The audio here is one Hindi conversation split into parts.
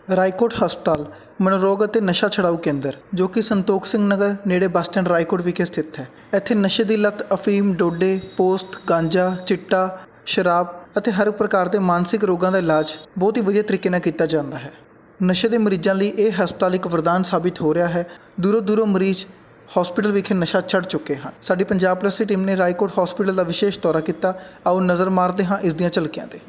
ਰਾਏਕੋਟ ਹਸਪਤਾਲ ਮਨੋਰੋਗ ਅਤੇ ਨਸ਼ਾ ਛੁਡਾਊ ਕੇਂਦਰ ਜੋ ਕਿ ਸੰਤੋਖ ਸਿੰਘ ਨਗਰ ਨੇੜੇ ਬੱਸ ਸਟੈਂਡ ਰਾਏਕੋਟ ਵਿਖੇ ਸਥਿਤ ਹੈ। ਇੱਥੇ ਨਸ਼ੇ ਦੀ ਲੱਤ, ਅਫੀਮ, ਡੋਡੇ, ਪੋਸਤ, ਗਾਂਜਾ, ਚਿੱਟਾ, ਸ਼ਰਾਬ ਅਤੇ ਹਰ ਪ੍ਰਕਾਰ ਦੇ ਮਾਨਸਿਕ ਰੋਗਾਂ ਦਾ ਇਲਾਜ ਬਹੁਤ ਹੀ ਵਧੀਆ ਤਰੀਕੇ ਨਾਲ ਕੀਤਾ ਜਾਂਦਾ ਹੈ। ਨਸ਼ੇ ਦੇ ਮਰੀਜ਼ਾਂ ਲਈ ਇਹ ਹਸਪਤਾਲ ਇੱਕ ਵਰਦਾਨ ਸਾਬਿਤ ਹੋ ਰਿਹਾ ਹੈ। ਦੂਰੋਂ ਦੂਰੋਂ ਮਰੀਜ਼ ਹਸਪੀਟਲ ਵਿਖੇ ਨਸ਼ਾ ਛੱਡ ਚੁੱਕੇ ਹਨ। ਸਾਡੀ ਪੰਜਾਬ ਪੁਲਿਸ ਦੀ ਟੀਮ ਨੇ ਰਾਏਕੋਟ ਹਸਪੀਟਲ ਦਾ ਵਿਸ਼ੇਸ਼ ਦੌਰਾ ਕੀਤਾ। ਆਓ ਨਜ਼ਰ ਮਾਰਦੇ ਹਾਂ ਇਸ ਦੀਆਂ ਝਲਕੀਆਂ 'ਤੇ।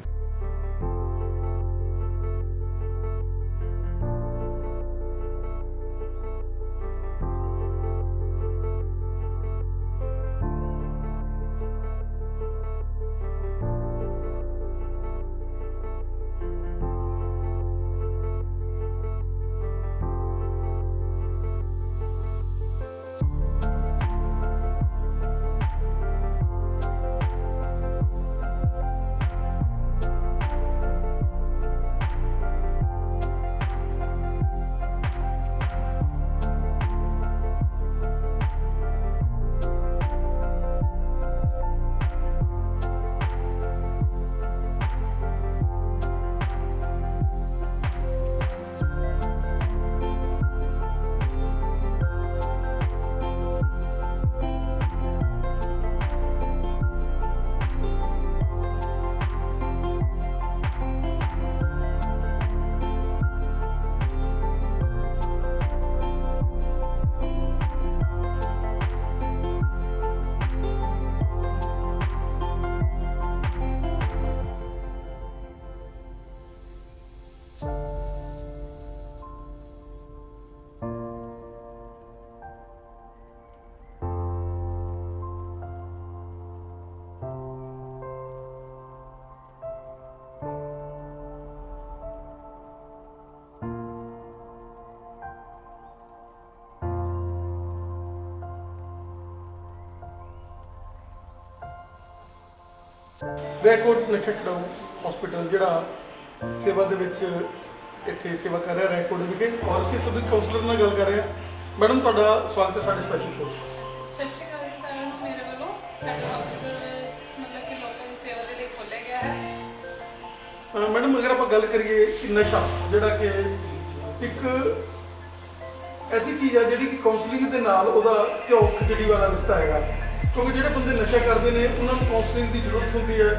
ਰਾਏਕੋਟ ਨਸ਼ਾ ਛੁਡਾਊ ਹਸਪੀਟਲ ਜਿਹੜਾ ਸੇਵਾ ਦੇ ਵਿੱਚ ਇੱਥੇ ਸੇਵਾ ਕਰ ਰਿਹਾ ਰਾਏਕੋਟ ਵਿਖੇ, ਔਰ ਅਸੀਂ ਤੁਹਾਡੀ ਕਾਉਂਸਲਰ ਨਾਲ ਗੱਲ ਕਰ ਰਹੇ ਹਾਂ। ਮੈਡਮ, ਤੁਹਾਡਾ ਸਵਾਗਤ ਹੈ ਸਾਡੇ ਸਪੈਸ਼ਲ ਸ਼ੋਅ 'ਚ। ਸਤਿ ਸ਼੍ਰੀ ਅਕਾਲ ਜੀ ਸਾਰਿਆਂ ਨੂੰ। ਮੇਰੇ ਵੱਲੋਂ ਸਾਡਾ ਹਸਪੀਟਲ ਮਤਲਬ ਕਿ ਲੋਕਾਂ ਦੀ ਸੇਵਾ ਦੇ ਲਈ ਖੋਲ੍ਹਿਆ ਗਿਆ ਹੈ। ਮੈਡਮ, ਅਗਰ ਆਪਾਂ ਗੱਲ ਕਰੀਏ ਕਿ ਨਸ਼ਾ ਜਿਹੜਾ ਕਿ ਇੱਕ ਐਸੀ ਚੀਜ਼ ਹੈ ਜਿਹੜੀ ਕਿ ਕਾਉਂਸਲਿੰਗ ਦੇ ਨਾਲ ਉਹਦਾ ਘਿਓ ਖਿਚੜੀ ਵਾਲਾ ਰਿਸ਼ਤਾ ਹੈਗਾ, ਕਿਉਂਕਿ ਜਿਹੜੇ ਬੰਦੇ ਨਸ਼ਾ ਕਰਦੇ ਨੇ ਉਹਨਾਂ ਨੂੰ ਕਾਉਂਸਲਿੰਗ ਦੀ ਜ਼ਰੂਰਤ ਹੁੰਦੀ ਹੈ,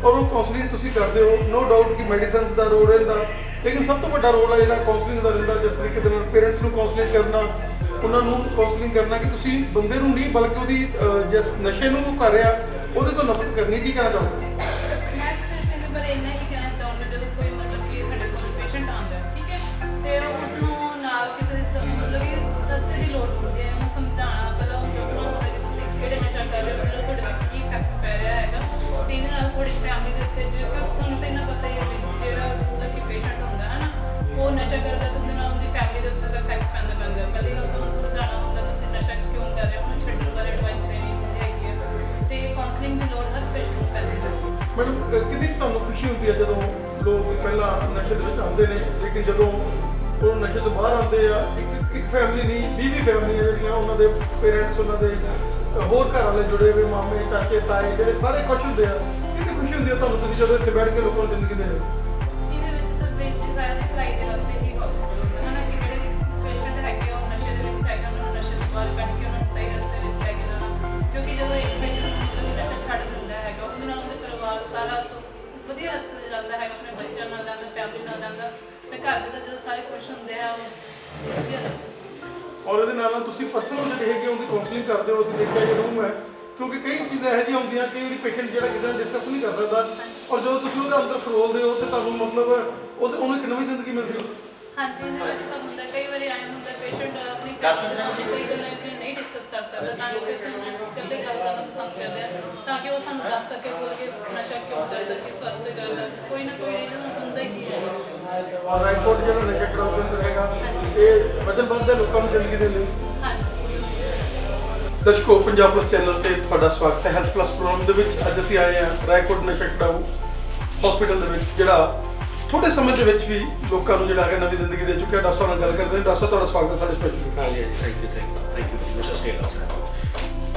ਔਰ ਉਹ ਕਾਉਂਸਲਿੰਗ ਤੁਸੀਂ ਕਰਦੇ ਹੋ। ਨੋ ਡਾਊਟ ਕਿ ਮੈਡੀਸਨਸ ਦਾ ਰੋਲ ਰਹਿੰਦਾ, ਲੇਕਿਨ ਸਭ ਤੋਂ ਵੱਡਾ ਰੋਲ ਹੈ ਜਿਹੜਾ ਕਾਉਂਸਲਿੰਗ ਦਾ ਰਹਿੰਦਾ। ਜਿਸ ਤਰੀਕੇ ਦੇ ਨਾਲ ਪੇਰੈਂਟਸ ਨੂੰ ਕਾਉਂਸਲਿੰਗ ਕਰਨਾ, ਉਹਨਾਂ ਨੂੰ ਕਾਉਂਸਲਿੰਗ ਕਰਨਾ ਕਿ ਤੁਸੀਂ ਬੰਦੇ ਨੂੰ ਨਹੀਂ ਬਲਕਿ ਉਹਦੀ ਜਿਸ ਨਸ਼ੇ ਨੂੰ ਉਹ ਕਰ ਰਿਹਾ ਉਹਦੇ ਤੋਂ ਨਫ਼ਰਤ ਕਰਨੀ। ਕੀ ਕਹਿਣਾ ਚਾਹੋਗੇ? ਮੈਂ ਸਿਰਫ ਇਹਦੇ ਬਾਰੇ ਇੰਨਾ ਹੀ ਕਹਿਣਾ ਚਾਹੁੰਦੀ, ਜਦੋਂ ਕੋਈ ਮਤਲਬ ਕਿ ਸਾਡੇ ਕੋਲ ਪੇਸ਼ੈਂਟ ਆਉਂਦਾ, ਠੀਕ ਹੈ, ਤੇ ਉਸ ਨੂੰ ਨਾਲ ਕਿਸੇ ਦੀ ਮਤਲਬ ਕਿ ਰਸਤੇ ਦੀ ਲੋੜ ਹੁੰਦੀ ਹੈ, ਉਹਨੂੰ ਸਮਝਾਉਣਾ, ਪਹਿਲਾਂ ਉਹਨੂੰ ਦੱਸਣਾ ਹੁੰਦਾ ਕਿ ਤੁਸੀਂ ਕਿਹੜੇ ਨਸ਼ਾ ਕਰ ਰਹੇ ਹੋ, ਪਹਿਲਾਂ ਤੁਹਾਡੇ 'ਤੇ ਕੀ ਇਫੈਕਟ ਪੈ ਰਿਹਾ ਹੈਗਾ, ਤੇ ਇਹਦੇ ਨਾਲ ਤੁਹਾਡੀ ਫੈਮਿਲੀ ਦੇ ਉੱਤੇ, ਜੇ ਤੁਹਾਨੂੰ ਤਾਂ ਇੰਨਾ ਪਤਾ ਹੀ ਹੈ ਵੀ ਜਿਹੜਾ ਮਤਲਬ ਕਿ ਪੇਸ਼ੈਂਟ ਹੁੰਦਾ ਹੈ ਨਾ, ਉਹ ਨਸ਼ਾ ਕਰਦਾ ਤਾਂ ਉਹਦੇ ਨਾਲ ਉਹਦੀ ਫੈਮਿਲੀ ਦੇ ਉੱਤੇ ਤਾਂ ਇਫੈਕਟ ਪੈਂਦਾ। ਪਹਿਲੀ ਗੱਲ ਤਾਂ ਉਹਨੂੰ ਸਮਝਾਉਣਾ ਹੁੰਦਾ ਤੁਸੀਂ ਨਸ਼ਾ ਕਿਉਂ ਕਰ ਰਹੇ ਹੋ, ਉਹਨੂੰ ਛੱਡਣ ਬਾਰੇ ਐਡਵਾਈਸ ਦੇਣੀ ਹੁੰਦੀ ਹੈਗੀ ਹੈ, ਤੇ ਕਾਉਂਸਲਿੰਗ ਦੀ ਲੋੜ ਹਰ ਪੇਸ਼ੈਂਟ ਨੂੰ ਪੈਂਦੀ ਹੈ। ਮੈਡਮ, ਕਿੰਨੀ ਤੁਹਾਨੂੰ ਖੁਸ਼ੀ ਹੁੰਦੀ ਹੈ ਜਦੋਂ ਲੋਕ ਪਹਿਲਾਂ ਨਸ਼ੇ ਦੇ ਵਿੱਚ ਆਉਂਦੇ ਨੇ, ਲੇਕਿਨ ਜਦੋਂ ਉਹ ਨਸ਼ੇ ਤੋਂ ਬਾਹਰ ਆਉਂਦੇ ਆ, ਇੱਕ ਫੈਮਿਲੀ ਨਹੀਂ 20 ਫੈਮਲੀਆਂ ਜਿਹੜੀਆਂ ਉਹਨਾਂ ਦੇ ਪੇਰੈਂਟਸ, ਉਹਨਾਂ ਦੇ ਹੋਰ ਘਰ ਵਾਲੇ ਜੁੜੇ ਹੋਏ, ਮਾਮੇ, ਚਾਚੇ, ਤਾਏ, ਜਿਹੜੇ ਸਾਰੇ ਖੁਸ਼ ਹੁੰਦੇ ਆ। ਕਿੰਨੀ ਖੁਸ਼ੀ ਹੁੰਦੀ ਹੈ ਤੁਹਾਨੂੰ ਤੁਸੀਂ ਜਦੋਂ ਇੱਥੇ ਬੈਠ ਕੇ ਲੋਕਾਂ ਨੂੰ ਜ਼ਿੰਦਗੀ ਦੇ ਰਹੇ ਹੋ? ਇਹਦੇ ਵਿੱਚ ਤਾਂ ਬੇਟੀ ਸਾਰਿਆਂ ਦੀ ਭਲਾਈ ਦੇ ਵਾਸਤੇ ਹੀ ਹਸਪੀਟਲ ਹੁੰਦਾ ਹੈ ਨਾ, ਕਿ ਜਿਹੜੇ ਪੇਸ਼ੈਂਟ ਹੈਗੇ ਉਹ ਨਸ਼ੇ ਦੇ ਵਿੱਚ ਹੈਗੇ, ਉਹਨਾਂ ਨੂੰ ਨਸ਼ੇ ਤੋਂ ਬਾਹਰ ਕੱਢ ਕੇ ਉਹਨਾਂ ਨੂੰ ਸਹੀ ਰਸਤੇ ਵਿੱਚ ਲੈ ਕੇ ਜਾਣਾ। ਕਿਉਂਕਿ ਜਦੋਂ ਇੱਕ ਪੇਸ਼ੈਂਟ ਮਤਲਬ ਨਸ਼ਾ ਛੱਡ ਦਿੰਦਾ ਹੈਗਾ, ਉਹਦੇ ਨਾਲ ਉਹਦੇ ਪਰਿਵਾਰ ਸਾਰਾ ਵਧੀਆ ਰਸਤੇ 'ਤੇ ਜਾਂਦਾ ਹੈਗਾ, ਆਪਣੇ ਬੱਚਿਆਂ ਨਾਲ ਜਾਂਦਾ, ਫੈਮਿਲੀ ਨਾਲ ਜਾਂਦਾ, ਤੇ ਘਰ ਦੇ ਤਾਂ ਜਦੋਂ ਸਾਰੇ ਖੁਸ਼ ਹੁੰਦੇ ਆ ਵਧੀਆ। ਔਰ ਇਹਦੇ ਨਾਲ ਤੁਸੀਂ ਪਰਸਨਲ ਜਿਹੜੇ ਹੈਗੇ ਉਹਦੀ ਕਾਉਂਸਲਿੰਗ ਕਰਦੇ ਹੋ, ਅਸੀਂ ਦੇਖਿਆ ਇਹ ਰੂਮ ਹੈ, ਕਿਉਂਕਿ ਕਈ ਚੀਜ਼ਾਂ ਇਹੋ ਜਿਹੀਆਂ ਹੁੰਦੀਆਂ ਕਿ ਪੇਸ਼ੈਂਟ ਜਿਹੜਾ ਕਿਸੇ ਨਾਲ ਡਿਸਕਸ ਨਹੀਂ ਕਰ ਸਕਦਾ, ਔਰ ਜਦੋਂ ਤੁਸੀਂ ਉਹਦੇ ਅੰਦਰ ਫਰੋਲਦੇ ਹੋ ਤੇ ਤੁਹਾਨੂੰ ਮਤਲਬ ਉਹਨੂੰ ਇੱਕ ਨਵੀਂ ਜ਼ਿੰਦਗੀ ਮਿਲਦੀ ਹੈ। ਹਾਂਜੀ, ਇਹਦੇ ਵਿੱਚ ਤਾਂ ਹੁੰਦਾ, ਕਈ ਵਾਰੀ ਆਏ ਹੁੰਦਾ ਪੇਸ਼ੈਂਟ ਆਪਣੀ ਫੈਮਿਲੀ ਦੇ ਸਾਹਮਣੇ ਕਈ ਗੱਲਾਂ ਨਹੀਂ ਡਿਸਕਸ ਕਰ ਸਕਦਾ, ਤਾਂ ਕਿ ਪੇਸ਼ੈਂਟ ਇਕੱਲੇ ਗੱਲ ਕਰਨਾ ਪਸੰਦ ਕਰਦੇ ਆ, ਤਾਂ ਕਿ ਉਹ ਸਾਨੂੰ ਦੱਸ ਸਕੇ ਬੋਲ ਕੇ ਨਸ਼ਾ ਕਿਉਂ ਕਰਦਾ, ਕਿਸ ਵਾਸਤੇ ਕਰਦਾ, ਕੋਈ ਨਾ ਕੋਈ ਰੀਜ਼ਨ ਹੁੰਦਾ ਹੀ ਹੈ। ਔਰ ਰਾਏਕੋਟ ਜਿਹੜਾ ਨਸ਼ਾ ਛੁਡਾਊ ਕੇਂਦਰ ਹੈਗਾ, ਇਹ ਵਚਨਬੱਧ ਹੈ ਲੋਕਾਂ ਨੂੰ ਜ਼ਿੰਦਗੀ ਦੇ ਲਈ। ਦਰਸ਼ਕੋ, ਪੰਜਾਬ ਪਲੱਸ ਚੈਨਲ ਤੇ ਤੁਹਾਡਾ ਸਵਾਗਤ ਹੈ। ਹੈਲਥ ਪਲੱਸ ਪ੍ਰੋਗਰਾਮ ਦੇ ਵਿੱਚ ਅੱਜ ਅਸੀਂ ਆਏ ਹਾਂ ਰਾਏਕੋਟ ਨਸ਼ਾ ਛੁਡਾਊ ਹਸਪੀਟਲ ਦੇ ਵਿੱਚ, ਜਿਹੜਾ ਥੋੜੇ ਸਮੇਂ ਦੇ ਵਿੱਚ ਵੀ ਲੋਕਾਂ ਨੂੰ ਜਿਹੜਾ ਹੈ ਨਵੀਂ ਜ਼ਿੰਦਗੀ ਦੇ ਚੁੱਕਿਆ। ਡਾਕਟਰ ਸਾਹਿਬ ਨਾਲ ਗੱਲ ਕਰਦੇ ਹਾਂ। ਡਾਕਟਰ ਸਾਹਿਬ, ਤੁਹਾਡਾ ਸਵਾਗਤ ਹੈ ਸਾਡੇ ਸਪੈਸ਼ਲ। ਹਾਂਜੀ, ਥੈਂਕ ਯੂ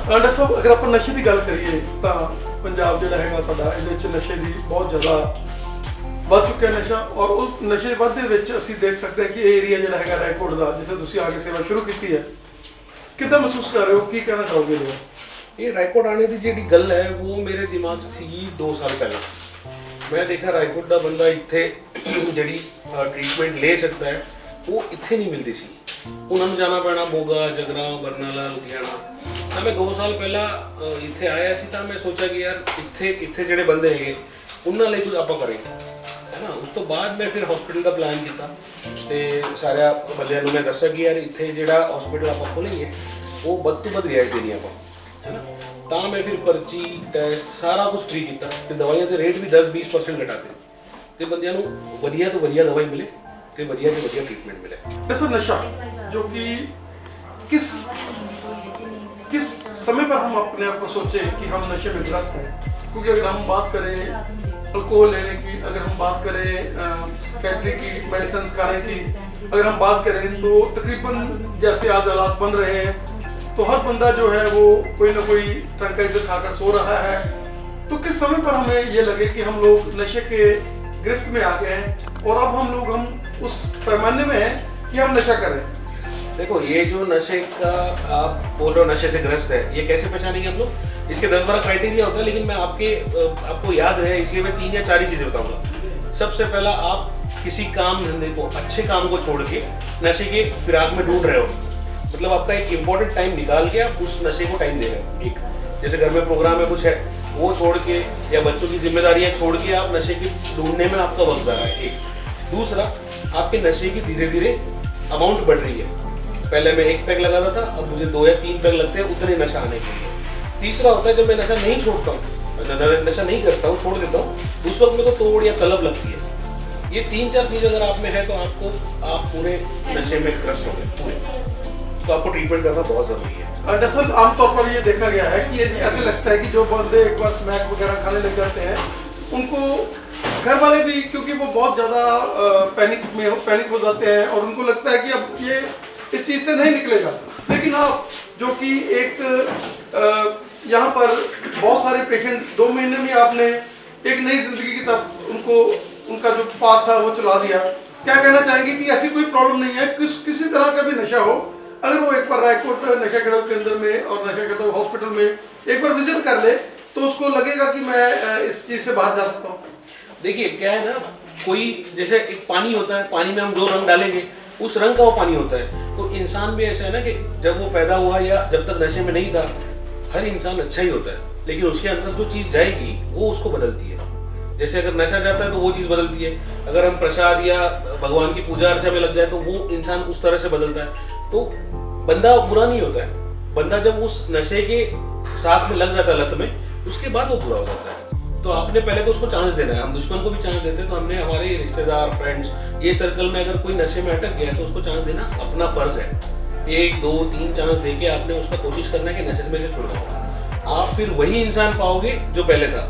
ਡਾਕਟਰ ਸਾਹਿਬ, ਅਗਰ ਆਪਾਂ ਨਸ਼ੇ ਦੀ ਗੱਲ ਕਰੀਏ ਤਾਂ ਪੰਜਾਬ ਜਿਹੜਾ ਹੈਗਾ ਸਾਡਾ, ਇਹਦੇ ਵਿੱਚ ਨਸ਼ੇ ਦੀ ਬਹੁਤ ਜ਼ਿਆਦਾ ਵੱਧ ਚੁੱਕਿਆ ਨਸ਼ਾ, ਔਰ ਉਸ ਨਸ਼ੇ ਵੱਧ ਦੇ ਵਿੱਚ ਅਸੀਂ ਦੇਖ ਸਕਦੇ ਹਾਂ ਕਿ ਇਹ ਏਰੀਆ ਜਿਹੜਾ ਹੈਗਾ ਰਾਏਕੋਟ ਦਾ, ਜਿੱਥੇ ਤੁਸੀਂ ਆ ਕੇ ਸੇਵਾ ਸ਼ੁਰੂ ਕੀਤੀ ਹੈ, ਕਿੱਦਾਂ ਮਹਿਸੂਸ ਕਰ ਰਹੇ ਹੋ, ਕੀ ਕਹਿਣਾ ਚਾਹੋਗੇ ਲੋਕ? ਇਹ ਰਾਏਕੋਟ ਆने ਦੀ ਜਿਹੜੀ ਗੱਲ ਹੈ ਉਹ ਮੇਰੇ ਦਿਮਾਗ 'ਚ ਸੀ 2 ਸਾਲ ਪਹਿਲਾਂ। ਮੈਂ ਦੇਖਿਆ ਰਾਏਕੋਟ ਦਾ ਬੰਦਾ ਇੱਥੇ ਜਿਹੜੀ ਟ੍ਰੀਟਮੈਂਟ ਲੈ ਸਕਦਾ ਹੈ ਉਹ ਇੱਥੇ ਨਹੀਂ ਮਿਲਦੀ ਸੀ। ਉਹਨਾਂ ਨੂੰ ਜਾਣਾ ਪੈਣਾ ਮੋਗਾ, ਜਗਰਾ, ਬਰਨਾਲਾ, ਲੁਧਿਆਣਾ। ਤਾਂ ਮੈਂ 2 ਸਾਲ ਪਹਿਲਾਂ ਇੱਥੇ ਆਇਆ ਸੀ ਤਾਂ ਮੈਂ ਸੋਚਿਆ ਕਿ ਯਾਰ ਇੱਥੇ ਜਿਹੜੇ ਬੰਦੇ ਹੈਗੇ ਉਹਨਾਂ ਲਈ ਕੁਝ ਆਪਾਂ ਕਰੀਏ, ਹੈ ਨਾ। ਉਸ ਤੋਂ ਬਾਅਦ ਮੈਂ ਫਿਰ ਹਸਪੀਟਲ ਦਾ ਪਲਾਨ ਕੀਤਾ ਤੇ ਸਾਰਿਆਂ ਬੰਦਿਆਂ ਨੂੰ ਮੈਂ ਦੱਸਿਆ ਕਿ ਯਾਰ ਇੱਥੇ ਜਿਹੜਾ ਹਸਪੀਟਲ ਆਪਾਂ ਖੋਲ੍ਹੇਂਗੇ ਉਹ ਵੱਧ ਤੋਂ ਵੱਧ ਰਿਆਇਤ ਦੇਣੀ ਆਪਾਂ, ਹੈ ਨਾ। ਤਾਂ ਮੈਂ ਫਿਰ ਪਰਚੀ, ਟੈਸਟ ਸਾਰਾ ਕੁਝ ਫ੍ਰੀ ਕੀਤਾ ਤੇ ਦਵਾਈਆਂ ਦੇ ਰੇਟ ਵੀ 10-20% ਘਟਾਤੇ ਤੇ ਬੰਦਿਆਂ ਨੂੰ ਵਧੀਆ ਤੋਂ ਵਧੀਆ ਦਵਾਈ ਮਿਲੇ ਤੇ ਵਧੀਆ ਤੋਂ ਵਧੀਆ ट्रीटमेंट मिले। ऐसा नशा जो कि किस समय पर हम अपने आप को सोचें कि हम नशे में ग्रस्त हैं, क्योंकि अगर हम बात करें अल्कोहल लेने की, अगर हम बात करें साइकियाट्री की, मेडिसिन खाने की, अगर हम बात करें तो तकरीबन जैसे आज हालात बन रहे हैं तो हर बंदा जो है वो कोई ना कोई ट्रंकाइजर खाकर सो रहा है। तो किस समय पर हमें ये लगे कि हम लोग नशे के गिरफ्त में आ गए हैं और अब हम उस पैमाने में हैं कि हम नशा करें? देखो ये जो नशे का आप बोल रहे हो नशे से ग्रस्त है, ये कैसे पहचानेंगे हम लोग? इसके 10-12 क्राइटेरिया होता है, लेकिन मैं आपको याद रहे इसलिए मैं 3 या 4 ही चीज़ें बताऊंगा। सबसे पहला, आप किसी काम धंधे को, अच्छे काम को छोड़ के नशे के फिराक में ढूंढ रहे हो, मतलब आपका एक इम्पोर्टेंट टाइम निकाल के आप उस नशे को टाइम दे रहे हो। एक जैसे घर में प्रोग्राम है कुछ है वो छोड़ के, या बच्चों की जिम्मेदारियां छोड़ के आप नशे के ढूंढने में आपका वक्त जा रहा है। एक दूसरा, आपके नशे की धीरे धीरे अमाउंट बढ़ रही है। पहले मैं 1 पैक लगाता था, अब मुझे 2 या 3 पैक लगते हैं उतने नशा आने के लिए। तीसरा होता है जब मैं नशा नहीं छोड़ता हूँ, नशा नहीं करता हूँ, छोड़ देता हूँ, उस वक्त मेरे को तोड़ या तलब लगती है। ये 3-4 चीज़ अगर आप में है तो आप पूरे नशे में ग्रस्त हो गए पूरे, तो आपको ट्रीटमेंट करना बहुत ज़रूरी है। दरअसल आमतौर पर ये देखा गया है कि ऐसे लगता है कि जो बंदे एक बार स्मैक वगैरह खाने लग जाते हैं उनको घर वाले भी, क्योंकि वो बहुत ज़्यादा पैनिक हो जाते हैं और उनको लगता है कि अब ये इस चीज़ से नहीं निकलेगा। लेकिन आप जो कि एक यहाँ पर बहुत सारे पेशेंट 2 महीने में आपने एक नई जिंदगी की तरफ उनका जो पाथ था वो चला दिया। क्या कहना चाहेंगे कि ऐसी कोई प्रॉब्लम नहीं है, किसी तरह का भी नशा हो, अगर वो एक बार रायकोट नशा खिड़ाऊ केंद्र में और नशा खिड़ाऊ हॉस्पिटल में एक बार विजिट कर ले तो उसको लगेगा कि मैं इस चीज़ से बाहर जा सकता हूँ। देखिए क्या है ना, कोई जैसे एक पानी होता है, पानी में हम जो रंग डालेंगे उस रंग का वो पानी होता है। तो इंसान भी ऐसा है ना कि जब वो पैदा हुआ या जब तक नशे में नहीं था, हर इंसान अच्छा ही होता है, लेकिन उसके अंदर जो चीज़ जाएगी वो उसको बदलती है। जैसे अगर नशा जाता है तो वो चीज़ बदलती है, अगर हम प्रसाद या भगवान की पूजा अर्चा में लग जाए तो वो इंसान उस तरह से बदलता है। तो बंदा बुरा नहीं होता है, बंदा जब उस नशे के साथ में लग जाता है लत में, उसके बाद वो बुरा हो जाता है। तो आपने पहले तो उसको चांस देना है। हम दुश्मन को भी चांस देते हैं, तो हमने हमारे रिश्तेदार, फ्रेंड्स, ये सर्कल में अगर कोई नशे में अटक गया तो उसको चांस देना अपना फर्ज है। 1, 2, 3 चांस देके आपने उसका कोशिश करना है कि नशे में से छुड़वाओ। आप फिर वही इंसान पाओगे जो पहले था।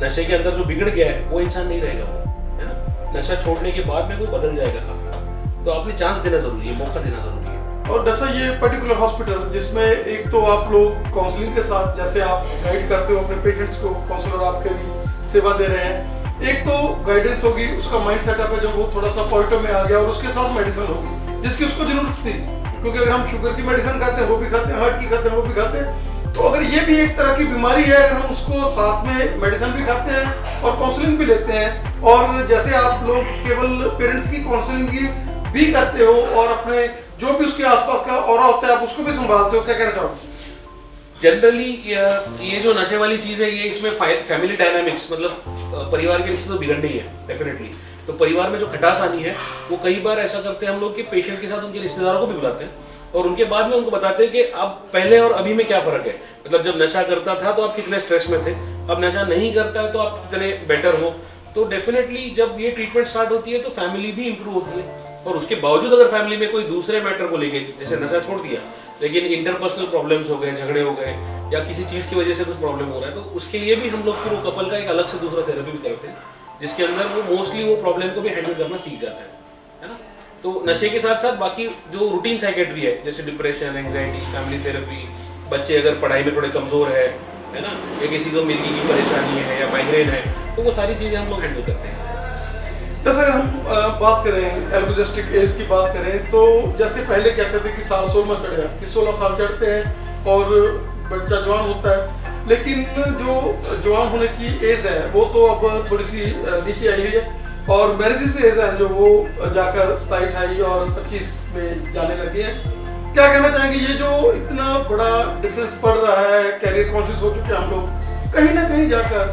नशे के अंदर जो बिगड़ गया है वो इंसान नहीं रहेगा, वो है ना। नशा छोड़ने के बाद में वो बदल जाएगा काफी। तो आपने चांस देना जरूरी है, मौका देना जरूरी है। और जैसा ये पर्टिकुलर हॉस्पिटल जिसमें एक तो आप लोग काउंसलिंग के साथ जैसे आप गाइड करते हो अपने पेशेंट्स को, काउंसलर आपके भी सेवा दे रहे हैं, एक तो गाइडेंस होगी, उसका माइंड सेटअप है जो वो थोड़ा सा पॉजिटिव में आ गया, और उसके साथ मेडिसिन होगी जिसकी उसको जरूरत थी, क्योंकि अगर हम शुगर की मेडिसिन खाते हैं वो भी खाते हैं, हार्ट की खाते हैं वो भी खाते हैं। तो अगर ये भी एक तरह की बीमारी है, अगर हम उसको साथ में मेडिसिन भी खाते हैं और काउंसलिंग भी लेते हैं, और जैसे आप लोग केवल पेरेंट्स की काउंसलिंग की भी करते हो और अपने जो भी उसके आसपास का ऑरा होता है आप उसको भी संभालते हो, क्या कहना चाहोगे? जनरली ये जो नशे वाली चीज़ है, ये इसमें फैमिली डायनामिक्स, मतलब परिवार के रिश्ते तो बिगड़ने ही है डेफिनेटली। तो परिवार में जो खटास आनी है वो कई बार ऐसा करते हैं हम लोग कि पेशेंट के साथ उनके रिश्तेदारों को भी बुलाते हैं और उनके बाद में उनको बताते हैं कि अब पहले और अभी में क्या फ़र्क है। मतलब जब नशा करता था तो आप कितने स्ट्रेस में थे, अब नशा नहीं करता है तो आप कितने बेटर हो। तो डेफिनेटली जब ये ट्रीटमेंट स्टार्ट होती है तो फैमिली भी इंप्रूव होती है। और उसके बावजूद अगर फैमिली में कोई दूसरे मैटर को लेके, जैसे नशा छोड़ दिया लेकिन इंटरपर्सनल प्रॉब्लम्स हो गए, झगड़े हो गए, या किसी चीज़ की वजह से कुछ प्रॉब्लम हो रहा है, तो उसके लिए भी हम लोग फिर वो कपल का एक अलग से दूसरा थेरेपी भी करते हैं, जिसके अंदर वो मोस्टली वो प्रॉब्लम को भी हैंडल करना सीख जाता है ना। तो नशे के साथ साथ बाकी जो रूटीन साइकेट्री है, जैसे डिप्रेशन, एंग्जाइटी, फैमिली थेरेपी, बच्चे अगर पढ़ाई में थोड़े कमज़ोर है ना, या किसी को मिर्गी की परेशानी है या माइग्रेन है, तो वो सारी चीज़ें हम लोग हैंडल करते हैं। जैसे अगर हम बात करें एल्गोजेस्टिक एज की बात करें तो जैसे पहले कहते थे कि साल 16 चढ़े कि 16 साल चढ़ते हैं और बच्चा जवान होता है, लेकिन जो जवान होने की एज है वो तो अब थोड़ी सी नीचे आई हुई है और मैरिजेस एज है जो वो जाकर 27, 28 और 25 में जाने लगी है। क्या कहना चाहेंगे ये जो इतना बड़ा डिफरेंस पड़ रहा है, कैरियर कॉन्शियस हो चुके हैं हम लोग, कहीं ना कहीं जाकर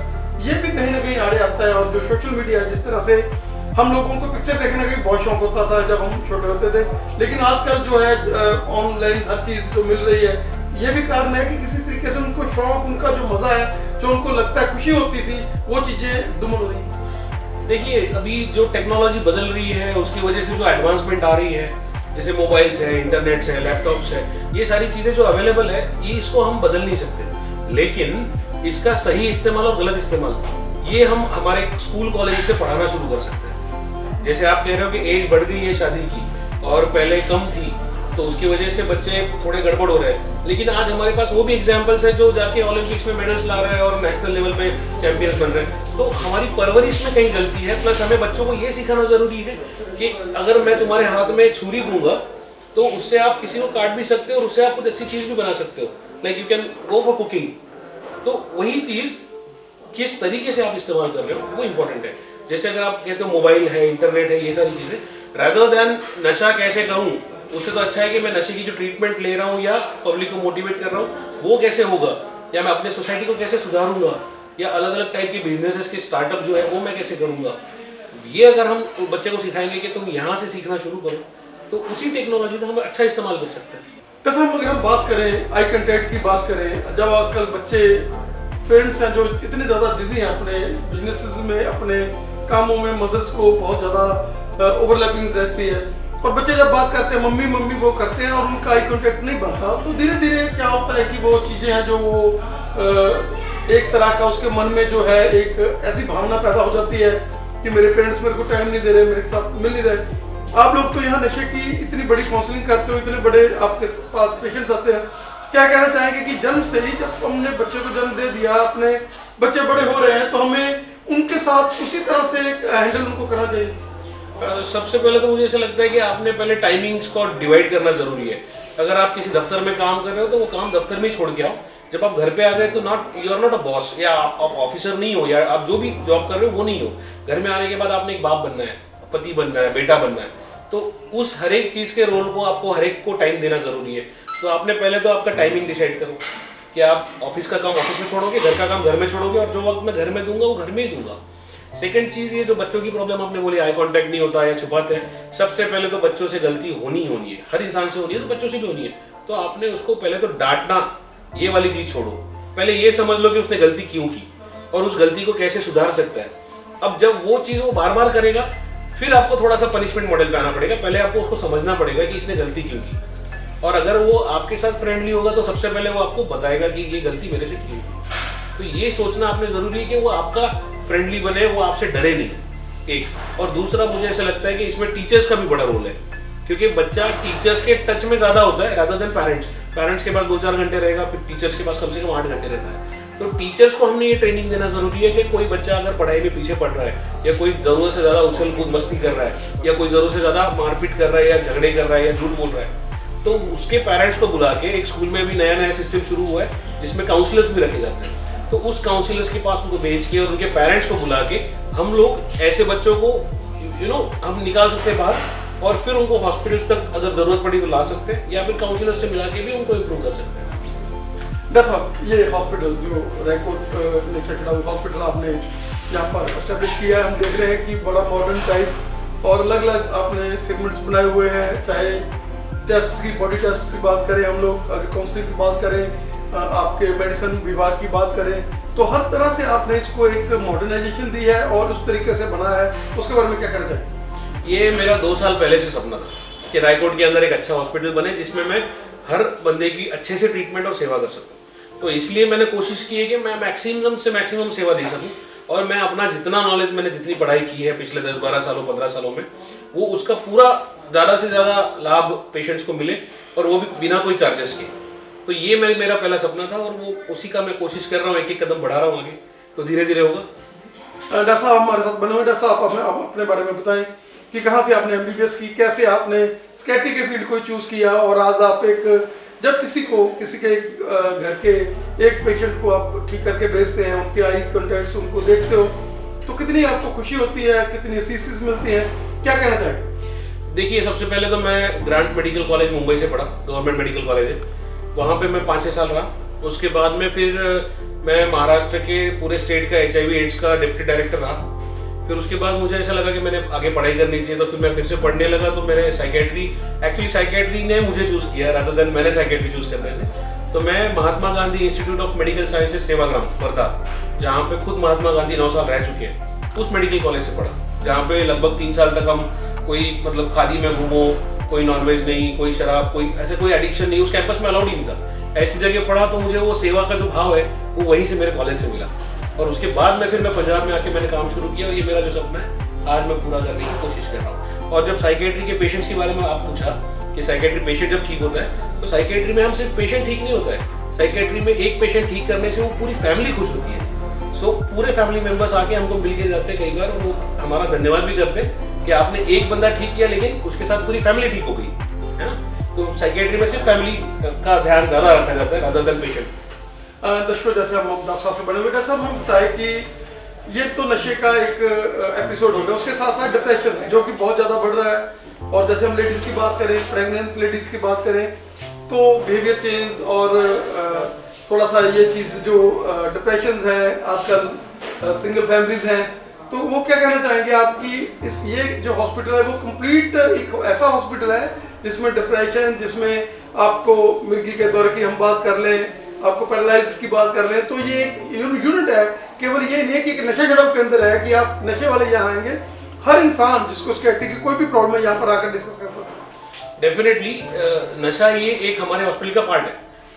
ये भी कहीं ना कहीं आड़े आता है। और जो सोशल मीडिया जिस तरह से हम लोगों को पिक्चर देखने का बहुत शौक होता था जब हम छोटे होते थे, लेकिन आजकल जो है ऑनलाइन हर चीज जो मिल रही है, ये भी कारण है कि किसी तरीके से उनको शौक, उनका जो मजा है, जो उनको लगता है खुशी होती थी, वो चीजें दुमड़ हो रही है। देखिए अभी जो टेक्नोलॉजी बदल रही है उसकी वजह से जो एडवांसमेंट आ रही है, जैसे मोबाइल्स है, इंटरनेट्स है, लैपटॉप्स है, ये सारी चीजें जो अवेलेबल है ये इसको हम बदल नहीं सकते, लेकिन इसका सही इस्तेमाल और गलत इस्तेमाल ये हम हमारे स्कूल कॉलेज से पढ़ाना शुरू कर सकते हैं। जैसे आप कह रहे हो कि एज बढ़ गई है शादी की और पहले कम थी तो उसकी वजह से बच्चे थोड़े गड़बड़ हो रहे हैं, लेकिन आज हमारे पास वो भी एग्जाम्पल्स है जो जाके ओलंपिक्स में मेडल्स ला रहे हैं और नेशनल लेवल पे चैंपियंस बन रहे हैं। तो हमारी परवरिश में कहीं गलती है, प्लस हमें बच्चों को ये सिखाना जरूरी है कि अगर मैं तुम्हारे हाथ में छुरी दूंगा तो उससे आप किसी को काट भी सकते हो और उससे आप कुछ अच्छी चीज भी बना सकते हो, like you can go for cooking. तो वही चीज किस तरीके से आप इस्तेमाल कर रहे हो वो इंपॉर्टेंट है। जैसे अगर आप कहते हो मोबाइल है, इंटरनेट है, ये सारी चीजें, रादर देन नशा कैसे करूं, उससे तो अच्छा है कि मैं नशे की जो ट्रीटमेंट ले रहा हूँ या पब्लिक को मोटिवेट कर रहा हूँ वो कैसे होगा, या मैं अपने सोसाइटी को कैसे सुधारूंगा, या अलग अलग टाइप के बिजनेसेस के स्टार्टअप जो है वो मैं कैसे करूंगा। ये अगर हम बच्चे को सिखाएंगे कि तुम यहाँ से सीखना शुरू करो तो उसी टेक्नोलॉजी का हम अच्छा इस्तेमाल कर सकते हैं। जैसे हम अगर हम बात करें आई कंटेक्ट की बात करें, जब आजकल बच्चे पेरेंट्स हैं जो इतने ज़्यादा बिजी हैं अपने बिजनेसेस में, अपने कामों में, मदर्स को बहुत ज़्यादा ओवरलैपिंग रहती है, और बच्चे जब बात करते हैं मम्मी मम्मी वो करते हैं और उनका आई कांटेक्ट नहीं बनता, तो धीरे धीरे क्या होता है कि वो चीज़ें हैं जो वो एक तरह का उसके मन में जो है एक ऐसी भावना पैदा हो जाती है कि मेरे पेरेंट्स मेरे को टाइम नहीं दे रहे, मेरे साथ मिल नहीं रहे। आप लोग तो यहाँ नशे की इतनी बड़ी काउंसलिंग करते हो, इतने बड़े आपके पास पेशेंट्स आते हैं, क्या कहना चाहेंगे कि जन्म से ही जब हमने बच्चे को जन्म दे दिया, अपने बच्चे बड़े हो रहे हैं, तो हमें उनके साथ उसी तरह से हैंडल उनको करना चाहिए? सबसे पहले तो मुझे ऐसा लगता है कि आपने पहले टाइमिंग्स को डिवाइड करना जरूरी है। अगर आप किसी दफ्तर में काम कर रहे हो तो वो काम दफ्तर में ही छोड़ के आओ। जब आप घर पे आ गए तो you are not a boss, या आप ऑफिसर नहीं हो, या आप जो भी जॉब कर रहे हो वो नहीं हो। घर में आने के बाद आपने एक बाप बनना है, पति बनना है, बेटा बनना है, तो उस हर एक चीज के रोल को आपको हर एक को टाइम देना जरूरी है। तो आपने पहले तो आपका टाइमिंग डिसाइड करो कि आप ऑफिस का काम ऑफिस में छोड़ोगे, घर का काम घर में छोड़ोगे, और जो वक्त मैं घर में दूंगा वो घर में ही दूंगा। सेकंड चीज, ये जो बच्चों की प्रॉब्लम आपने बोली, आई कांटेक्ट नहीं होता या छुपाते हैं, सबसे पहले तो बच्चों से गलती होनी है, हर इंसान से होनी है, तो बच्चों से भी होनी है। तो आपने उसको पहले तो डांटना, ये वाली चीज छोड़ो, पहले ये समझ लो कि उसने गलती क्यों की और उस गलती को कैसे सुधार सकता है। अब जब वो चीज वो बार बार करेगा फिर आपको थोड़ा सा पनिशमेंट मॉडल पे आना पड़ेगा। पहले आपको उसको समझना पड़ेगा कि इसने गलती क्यों की, और अगर वो आपके साथ फ्रेंडली होगा तो सबसे पहले वो आपको बताएगा कि ये गलती मेरे से क्यों की। तो ये सोचना आपने जरूरी है कि वो आपका फ्रेंडली बने, वो आपसे डरे नहीं, एक। और दूसरा, मुझे ऐसा लगता है कि इसमें टीचर्स का भी बड़ा रोल है, क्योंकि बच्चा टीचर्स के टच में ज्यादा होता है रादर देन पेरेंट्स के पास 2-4 घंटे रहेगा, फिर टीचर्स के पास कम से कम 8 घंटे रहता है। तो टीचर्स को हमने ये ट्रेनिंग देना जरूरी है कि कोई बच्चा अगर पढ़ाई में पीछे पड़ रहा है, या कोई जरूरत से ज्यादा उछल कूद मस्ती कर रहा है, या कोई जरूरत से ज्यादा मारपीट कर रहा है, या झगड़े कर रहा है, या झूठ बोल रहा है, तो उसके पेरेंट्स को बुला के, एक स्कूल में भी नया सिस्टम शुरू हुआ है जिसमें काउंसलर्स भी रखे जाते हैं, तो उस काउंसलर्स के पास उनको भेज के और उनके पेरेंट्स को बुला के हम लोग ऐसे बच्चों को हम निकाल सकते हैं बाहर, और फिर उनको हॉस्पिटल्स तक अगर जरूरत पड़ी तो ला सकते हैं, या फिर काउंसलर से मिला के भी उनको इम्प्रूव कर सकते हैं। साहब, ये हॉस्पिटल जो रायकोट नशा हॉस्पिटल आपने यहाँ पर एस्टेब्लिश किया है, हम देख रहे हैं कि बड़ा मॉडर्न टाइप और अलग अलग आपने सेगमेंट्स बनाए हुए हैं, चाहे टेस्ट की, बॉडी टेस्ट की बात करें, हम लोग अगर काउंसलिंग की बात करें, आपके मेडिसिन विभाग की बात करें, तो हर तरह से आपने इसको एक मॉडर्नाइजेशन दी है और उस तरीके से बनाया है। उसके बारे में क्या कहना चाहिए? ये मेरा 2 साल पहले से सपना था कि रायकोट के अंदर एक अच्छा हॉस्पिटल बने जिसमें मैं हर बंदे की अच्छे से ट्रीटमेंट और सेवा कर सकूं। तो इसलिए मैंने कोशिश की है कि मैं मैक्सिमम से मैक्सिमम सेवा दे सकूं, और मैं अपना जितना नॉलेज, मैंने जितनी पढ़ाई की है पिछले 10-12 सालों 15 सालों में, वो उसका पूरा ज़्यादा से ज़्यादा लाभ पेशेंट्स को मिले, और वो भी बिना कोई चार्जेस के। तो ये मेरा पहला सपना था, और वो उसी का मैं कोशिश कर रहा हूँ, एक एक कदम बढ़ा रहा हूँ आगे, तो धीरे धीरे होगा। डॉक्टर साहब हमारे साथ बने हुए। डॉक्टर साहब आप अपने बारे में बताएं कि कहाँ से आपने MBBS की, कैसे आपने स्कैटी के फील्ड को चूज़ किया, और आज आप जब किसी के घर के एक पेशेंट को आप ठीक करके भेजते हैं, उनके आई कॉन्टैक्ट उनको देखते हो, तो कितनी आपको खुशी होती है, कितनी असीसेस मिलती हैं, क्या कहना चाहेंगे? देखिए, सबसे पहले तो मैं ग्रांट मेडिकल कॉलेज मुंबई से पढ़ा, गवर्नमेंट मेडिकल कॉलेज है, वहाँ पे मैं 5-6 साल रहा। उसके बाद में फिर मैं महाराष्ट्र के पूरे स्टेट का HIV/AIDS का डिप्टी डायरेक्टर रहा। फिर उसके बाद मुझे ऐसा लगा कि मैंने आगे पढ़ाई करनी चाहिए, तो फिर मैं फिर से पढ़ने लगा। तो मेरे साइकेट्री ने मुझे चूज़ किया रादर देन मैंने साइकेट्री चूज़ करने से। तो मैं Mahatma Gandhi institute of medical sciences Sevagram Wardha, जहाँ पे खुद महात्मा गांधी 9 साल रह चुके हैं, उस मेडिकल कॉलेज से पढ़ा, जहाँ पे लगभग 3 साल तक हम कोई मतलब खादी में घूमो, कोई नॉनवेज नहीं, कोई शराब, कोई एडिक्शन नहीं, उस कैंपस में अलाउड ही नहीं था। ऐसी जगह पढ़ा तो मुझे वो सेवा का जो भाव है वो वहीं से मेरे कॉलेज से मिला। और उसके बाद में फिर मैं पंजाब में आके मैंने काम शुरू किया, और ये मेरा जो सपना है आज मैं पूरा करने की कोशिश कर रहा हूँ। और जब साइकेट्री के पेशेंट्स के बारे में आप पूछा कि साइकेट्री पेशेंट जब ठीक होता है, तो साइकेट्री में हम सिर्फ पेशेंट ठीक नहीं होता है, साइकेट्री में एक पेशेंट ठीक करने से वो पूरी फैमिली खुश होती है। सो पूरे फैमिली मेंबर्स आके हमको मिल के जाते हैं कई बार, और वो हमारा धन्यवाद भी करते हैं कि आपने एक बंदा ठीक किया लेकिन उसके साथ पूरी फैमिली ठीक हो गई, है ना। तो साइकेट्री में सिर्फ फैमिली का ध्यान ज़्यादा रखा जाता है रादर देन पेशेंट। दर्शकों, जैसे हम डॉक्टर साहब से बने हुए, डॉक्टर साहब हम बताएं कि ये तो नशे का एक एपिसोड हो गया, उसके साथ साथ डिप्रेशन जो कि बहुत ज़्यादा बढ़ रहा है। और जैसे हम लेडीज़ की बात करें, प्रेग्नेंट लेडीज़ की बात करें, तो बिहेवियर चेंज और थोड़ा सा ये चीज़ जो डिप्रेशन है आजकल, सिंगल फैमिलीज हैं, तो वो क्या कहना चाहेंगे आपकी ये जो हॉस्पिटल है वो कंप्लीट एक ऐसा हॉस्पिटल है जिसमें डिप्रेशन, जिसमें आपको मिर्गी के दौरे की हम बात कर लें, आपको पैरालाइज की बात कर लें, तो ये एक यूनिट है। केवल ये नहीं है कि एक नशा छुड़ाव केंद्र है कि आप नशे वाले यहाँ आएंगे, हर इंसान जिसको स्कैटी की कोई भी प्रॉब्लम है यहाँ पर आकर डिस्कस कर सकते हैं। डेफिनेटली नशा ये एक हमारे हॉस्पिटल का पार्ट है,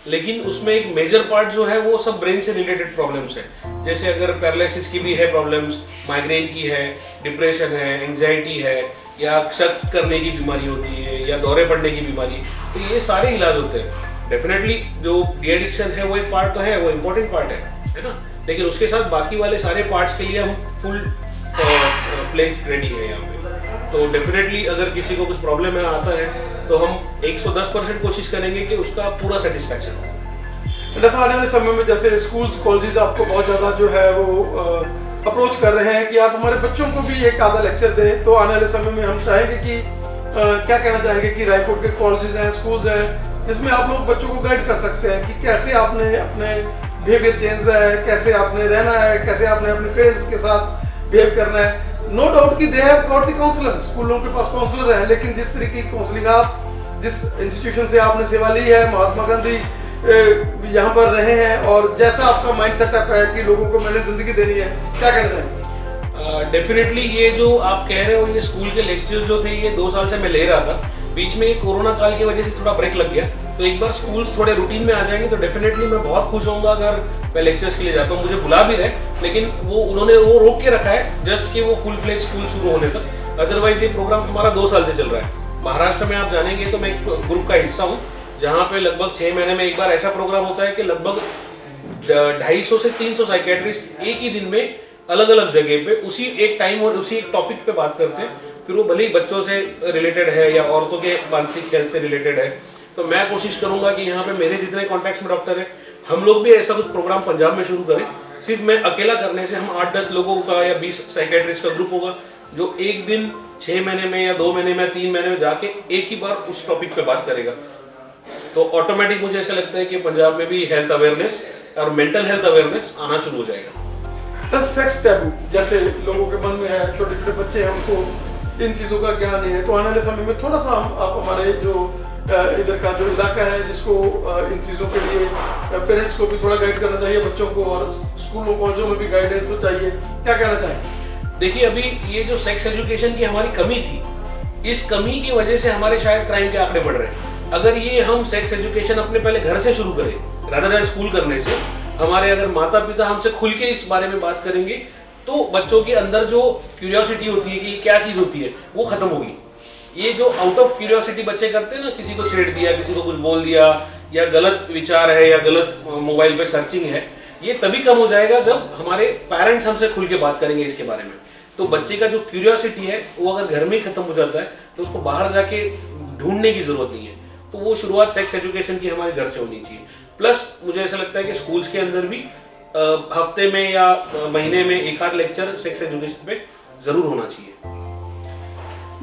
लेकिन उसमें एक मेजर पार्ट जो है वो सब ब्रेन से रिलेटेड प्रॉब्लम्स है। जैसे अगर पैरालिसिस की भी है प्रॉब्लम्स, माइग्रेन की है, डिप्रेशन है, एंजाइटी है, या शक करने की बीमारी होती है, या दौरे पड़ने की बीमारी, तो ये सारे इलाज होते हैं। डेफिनेटली जो डी एडिक्शन है वो एक पार्ट तो है, वो इम्पोर्टेंट पार्ट है ना, लेकिन उसके साथ बाकी वाले सारे पार्ट्स के लिए हम फुल फ्लेक्स रेडी है यहाँ पे। तो डेफिनेटली अगर किसी को कुछ प्रॉब्लम है आता है तो हम 110% कोशिश करेंगे कि उसका पूरा सेटिस्फैक्शन हो। जैसा आने वाले समय में जैसे स्कूल्स कॉलेजेस आपको बहुत ज़्यादा जो है वो अप्रोच कर रहे हैं कि आप हमारे बच्चों को भी एक आधा लेक्चर दें, तो आने वाले समय में हम चाहेंगे कि क्या कहना चाहेंगे कि रायपुर के कॉलेजेस हैं, स्कूल्स हैं, जिसमें आप लोग बच्चों को गाइड कर सकते हैं कि कैसे आपने अपने बिहेवियर चेंज है, कैसे आपने रहना है, कैसे आपने अपने पेरेंट्स के साथ बिहेव करना है। नो डाउट कि they have got the counsellor, स्कूलों के पास काउंसलर हैं, लेकिन जिस तरीके की काउंसलिंग आप जिस इंस्टीट्यूशन से आपने सेवा ली है, महात्मा गांधी यहाँ पर रहे हैं, और जैसा आपका माइंड सेटअप है कि लोगों को मैंने जिंदगी देनी है, क्या कहना चाहेंगे? डेफिनेटली ये जो आप कह रहे हो, ये स्कूल के लेक्चर्स जो थे ये 2 साल से मैं ले रहा था, बीच में कोरोना काल की वजह से थोड़ा ब्रेक लग गया, तो एक बार स्कूल्स थोड़े रूटीन में आ जाएंगे तो डेफिनेटली मैं बहुत खुश होऊंगा अगर मैं लेक्चर्स के लिए जाता हूँ। मुझे बुला भी रहे, लेकिन उन्होंने वो रोक के रखा है जस्ट कि वो फुल फ्लेज स्कूल शुरू होने तक। अदरवाइज ये प्रोग्राम हमारा 2 साल से चल रहा है। महाराष्ट्र में आप जानेंगे तो मैं एक ग्रुप का हिस्सा हूँ, जहाँ पे लगभग 6 महीने में एक बार ऐसा प्रोग्राम होता है कि लगभग 250 से 300 साइकेट्रिस्ट एक ही दिन में अलग अलग जगह पे उसी एक टाइम और उसी एक टॉपिक पे बात करते हैं। फिर वो भले ही बच्चों से रिलेटेड है या औरतों के मानसिक हेल्थ से रिलेटेड है, तो मैं कोशिश करूंगा कि यहाँ पे मेरे जितने कॉन्टैक्ट्स में डॉक्टर है, हम लोग भी ऐसा कुछ प्रोग्राम पंजाब में शुरू करें। सिर्फ मैं अकेला करने से हम 8-10 लोगों का या 20 साइकेट्रिस्ट का ग्रुप होगा जो एक दिन 6 महीने में या 2 महीने में 3 महीने में जाके एक ही बार उस टॉपिक पे बात करेगा। तो ऑटोमेटिक मुझे ऐसा लगता है कि पंजाब में भी हेल्थ अवेयरनेस और मेंटल हेल्थ अवेयरनेस आना शुरू हो जाएगा। सेक्स टैबू जैसे लोगों के मन में है, छोटे छोटे बच्चे हैं, उनको इन चीज़ों का ज्ञान नहीं है, तो आने वाले समय में थोड़ा सा आप हमारे जो इधर का जो इलाका है जिसको इन चीज़ों के लिए पेरेंट्स को भी थोड़ा गाइड करना चाहिए, बच्चों को, और स्कूलों कॉलेजों में भी गाइडेंस चाहिए, क्या कहना चाहेंगे? देखिए, अभी ये जो सेक्स एजुकेशन की हमारी कमी थी, इस कमी की वजह से हमारे शायद क्राइम के आंकड़े बढ़ रहे हैं। अगर ये हम सेक्स एजुकेशन अपने पहले घर से शुरू करें रादर देन स्कूल करने से, हमारे अगर माता पिता हमसे खुल के इस बारे में बात करेंगे तो बच्चों के अंदर जो क्यूरियोसिटी होती है कि क्या चीज़ होती है वो खत्म होगी। ये जो आउट ऑफ क्यूरियोसिटी बच्चे करते हैं ना, किसी को छेड़ दिया, किसी को कुछ बोल दिया, या गलत विचार है या गलत मोबाइल पे सर्चिंग है, ये तभी कम हो जाएगा जब हमारे पेरेंट्स हमसे खुल के बात करेंगे इसके बारे में। तो बच्चे का जो क्यूरियोसिटी है वो अगर घर में ही खत्म हो जाता है तो उसको बाहर जाके ढूंढने की जरूरत नहीं है। तो वो शुरुआत सेक्स एजुकेशन की हमारे घर से होनी चाहिए। प्लस मुझे ऐसा लगता है कि स्कूल्स के अंदर भी हफ्ते में या महीने में एक आध लेक्चर सेक्स एजुकेशन पे जरूर होना चाहिए।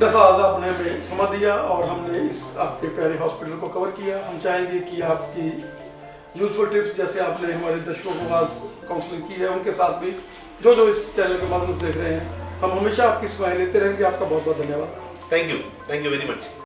बस आज आपने हमें समय दिया और हमने इस आपके प्यारे हॉस्पिटल को कवर किया। हम चाहेंगे कि आपकी यूजफुल टिप्स जैसे आपने हमारे दर्शकों को आज काउंसलिंग की है, उनके साथ भी जो इस चैनल के माध्यम से देख रहे हैं, हम हमेशा आपकी सेवाएं लेते रहेंगे। आपका बहुत बहुत धन्यवाद। Thank you very much.